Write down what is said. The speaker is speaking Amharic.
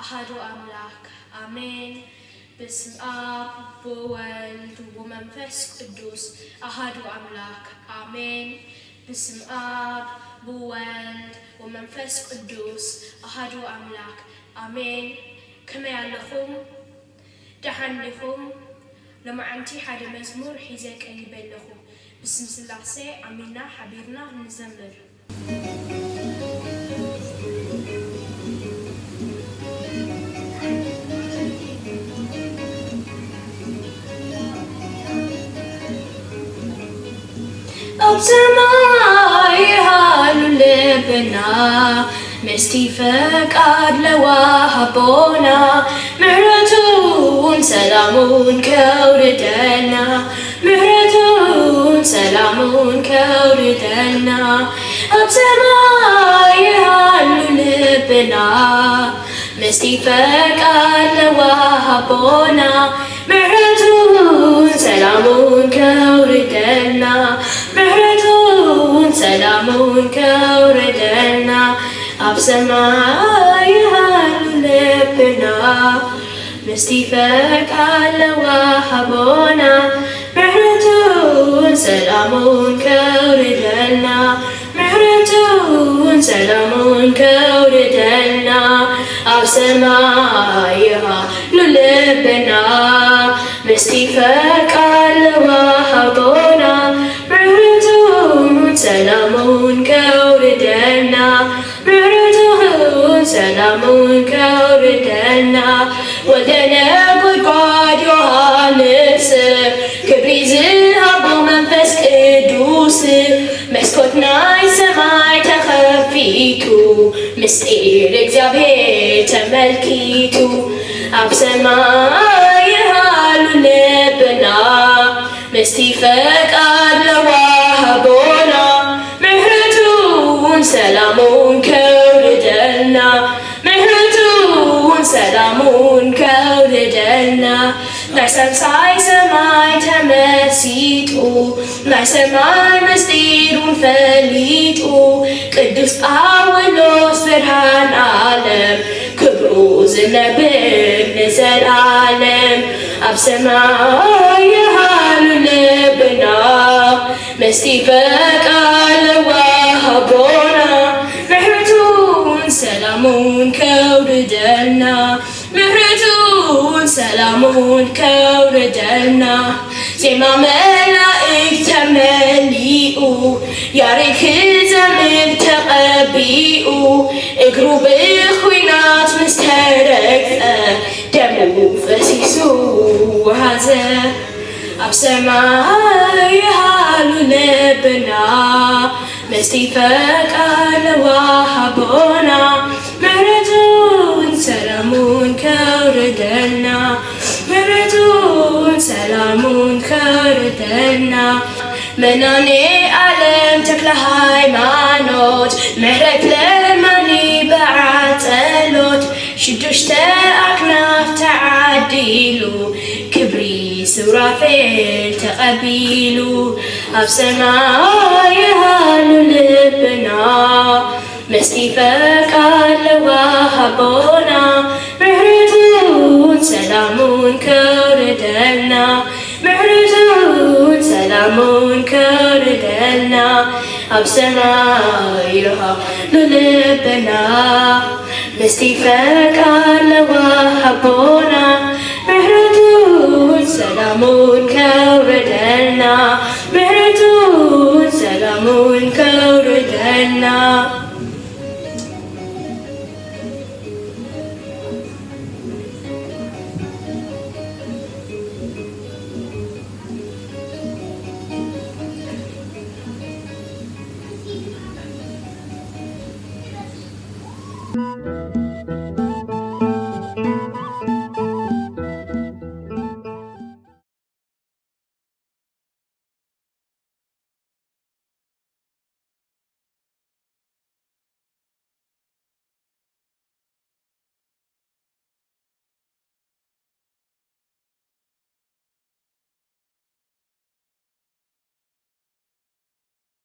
አሐዱ አምላክ አሜን። በስመ አብ ወወልድ ወመንፈስ ቅዱስ አሐዱ አምላክ አሜን። በስመ አብ ወወልድ ወመንፈስ ቅዱስ አሐዱ አምላክ አሜን። ከመይ ኣለኹም? ደሓን ዲኹም? ሎማዓንቲ ሓደ መዝሙር ሒዘ ቀሪበ ኣለኹ። ብስም ስላሴ ኣሚንና ሓቢርና ንዘምር። ኣብ ሰማይ ሃሉ ልብና ምስቲ ፈቃድ ለዋሃቦና ምሕረቱን ሰላሙን ከውርደልና ምሕረቱን ሰላሙን ከውርደልና ኣብ ሰማይ ሃሉ ልብና ምስቲ ፈቃድ ለዋሃቦና ምሕረቱን ሰላሙን ከውርደልና ምሕረቱን ሰላሙን ከውርደልና ኣብ ሰማይ ሃሉ ልብና ምስቲ ፈቃድ ለዋሃቦና ምሕረቱን ሰላሙን ከውርደልና ምሕረቱን ሰላሙን ከውርደልና ኣብ ሰማይ ሃሉ ልብና ምስቲ ፈቃድ ለዋሃቦና ምሕረቱን ሰላሙን ከውርደልና ምሕረቱን ሰላሙን ከውርደልና ወልደ ነጎድጓድ ዮሃንስ ክብሪ ዝሃቦ መንፈስ ቅዱስ መስኮት ናይ ሰማይ ተኸፊቱ ምስጢር እግዚአብሔር ተመልኪቱ ኣብ ሰማይ ሃሉ ልብና ምስቲ ፈቃድ ለዋሃቦና ምሕረቱን ሰላሙን ከውርደልና ምሕረቱን ሰላሙን ከውርደልና ናይ ሳልሳይ ሰማይ ተመሲጡ ናይ ሰማይ ምስጢሩን ፈሊጡ ቅዱስ ጳውሎስ ብርሃን ዓለም ክብሩ ዝነብር ንዘለዓለም ኣብ ሰማይ ሃሉ ልብና ምስቲ ፈቃድ ለዋሃቦና ምሕረቱን ሰላሙን ከውርደልና ምሕረቱን ሰላሙን ከውርደልና ዜማ መላእክት ተመሊኡ ያሬድ ክዘምር ተቐቢኡ እግሩ ብኹናት ምስ ተረግፀ ደሙ ፈሲሱ ወሃዘ ኣብ ሰማይ ሃሉ ልብና ምስቲ ፈቃድ ለዋሃቦና ምሕረቱን ሰላሙን ከውርደልና ምሕረቱን ሰላሙን ከውርደልና መናኔ ዓለም ተክለ ሃይማኖት ምሕረት ለማኒ በዓል ጸሎት ሽዱሽተ ኣክናፍ ተዓዲሉ ክብሪ ሱራፌል ተቐቢሉ ኣብ ሰማይ ሃሉ ልብና ምስቲ ፈቃድ ለዋሃቦና ምሕረቱን ሰላሙን ከውርደልና ምሕረቱን ሰላሙን ከውርደልና ኣብ ሰማይ ሃሉ ልብና ምስቲ ፈቃድ ለዋሃቦና ምሕረቱን ሰላሙን ከውርደልና ምሕረቱን ሰላሙን ከውርደልና Thank you.